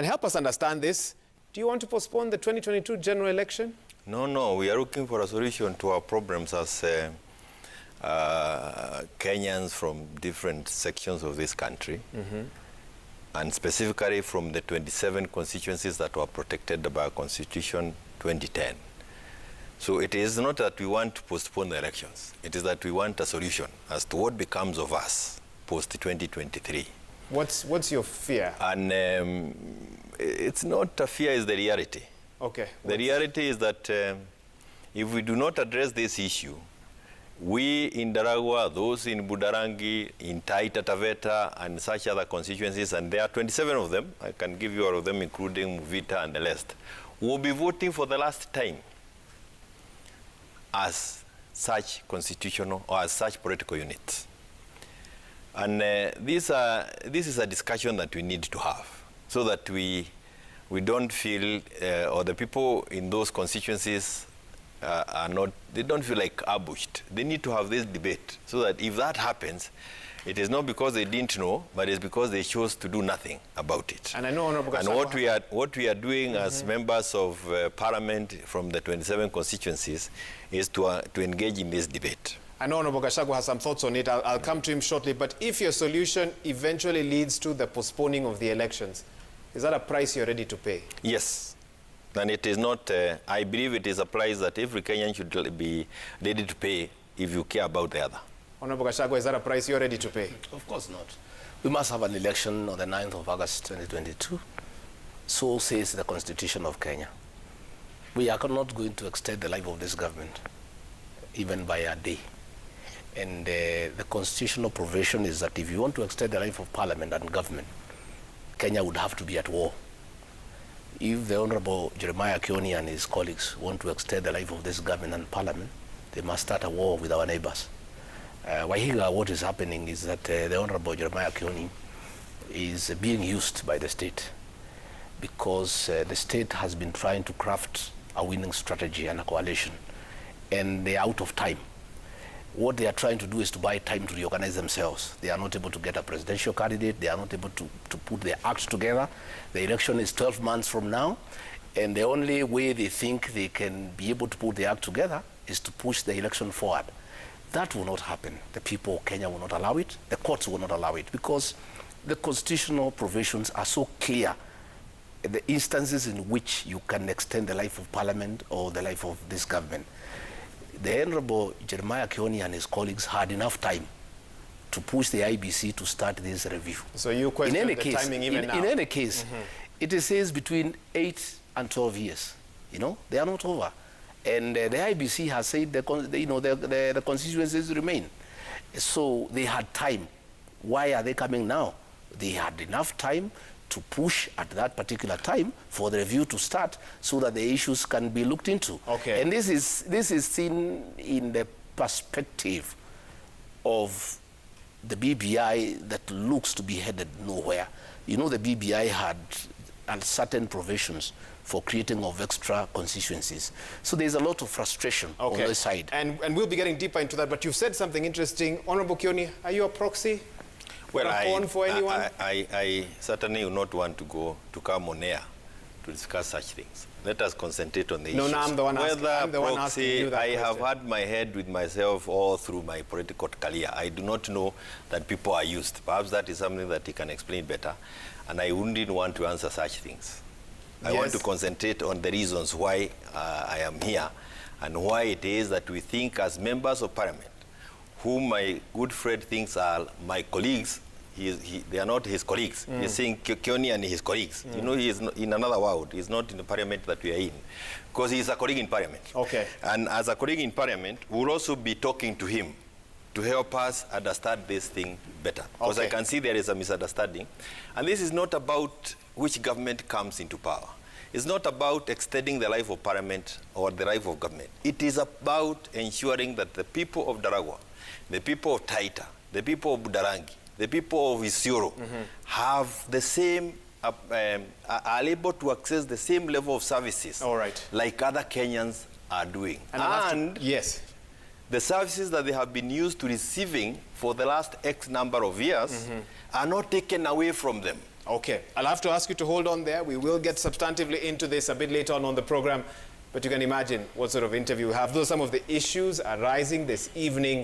And help us understand this. Do you want to postpone the 2022 general election? No. We are looking for a solution to our problems as Kenyans from different sections of this country, and specifically from the 27 constituencies that were protected by our Constitution 2010. So it is not that we want to postpone the elections. It is that we want a solution as to what becomes of us post-2023. What's your fear? And it's not a fear, it's the reality. Okay. The reality is that if we do not address this issue, we in Daragwa, those in Budarangi, in Taita Taveta, and such other constituencies, and there are 27 of them, I can give you all of them, including Muvita and the rest, will be voting for the last time as such constitutional or as such political units. And this is a discussion that we need to have so that we don't feel, or the people in those constituencies they don't feel like ambushed. They need to have this debate so that if that happens, it is not because they didn't know, but it's because they chose to do nothing about it. And I know, Honorable Gachagua, and what we are doing as members of Parliament from the 27 constituencies is to engage in this debate. I know Honorable Gachagua has some thoughts on it. I'll come to him shortly. But if your solution eventually leads to the postponing of the elections, is that a price you're ready to pay? Yes. And it is not, I believe it is a price that every Kenyan should be ready to pay if you care about the other. Honorable Gachagua, is that a price you're ready to pay? Of course not. We must have an election on the 9th of August 2022. So says the Constitution of Kenya. We are not going to extend the life of this government, even by a day. And the constitutional provision is that if you want to extend the life of Parliament and government, Kenya would have to be at war. If the Honorable Jeremiah Kioni and his colleagues want to extend the life of this government and Parliament, they must start a war with our neighbors. Wahiga, what is happening is that the Honorable Jeremiah Kioni is being used by the state because the state has been trying to craft a winning strategy and a coalition, and they are out of time. What they are trying to do is to buy time to reorganize themselves. They are not able to get a presidential candidate. They are not able to put their acts together. The election is 12 months from now, and the only way they think they can be able to put their act together is to push the election forward. That will not happen. The people of Kenya will not allow it. The courts will not allow it because the constitutional provisions are so clear. The instances in which you can extend the life of Parliament or the life of this government. The Honorable Jeremiah Kioni and his colleagues had enough time to push the IBC to start this review. So you question the timing even now? In any case, it says between 8 and 12 years. You know, they are not over. And the IBC has said the constituencies remain. So they had time. Why are they coming now? They had enough time to push at that particular time for the review to start so that the issues can be looked into. Okay. And this is seen in the perspective of the BBI that looks to be headed nowhere. You know, the BBI had certain provisions for creating of extra constituencies. So there's a lot of frustration on this side. And we'll be getting deeper into that, but you've said something interesting. Honorable Kioni, are you a proxy? Well, I certainly will not want to come on air to discuss such things. Let us concentrate on the issues. No, I'm the one asking. I'm the one asking you that I question. have had my head with myself all through my political career. I do not know that people are used. Perhaps that is something that he can explain better. And I wouldn't want to answer such things. I want to concentrate on the reasons why I am here and why it is that we think as members of Parliament, whom my good friend thinks are my colleagues, they are not his colleagues. He's saying Kioni and his colleagues. You know, he is in another world. He's not in the Parliament that we are in. Because he's a colleague in Parliament. Okay. And as a colleague in Parliament, we'll also be talking to him to help us understand this thing better. Because I can see there is a misunderstanding. And this is not about which government comes into power. It's not about extending the life of Parliament or the life of government. It is about ensuring that the people of Daragwa, the people of Taita, the people of Budarangi, the people of Isiolo have the same, are able to access the same level of services like other Kenyans are doing. And yes, the services that they have been used to receiving for the last X number of years are not taken away from them. Okay, I'll have to ask you to hold on there. We will get substantively into this a bit later on the program, but you can imagine what sort of interview we have. Those are some of the issues arising this evening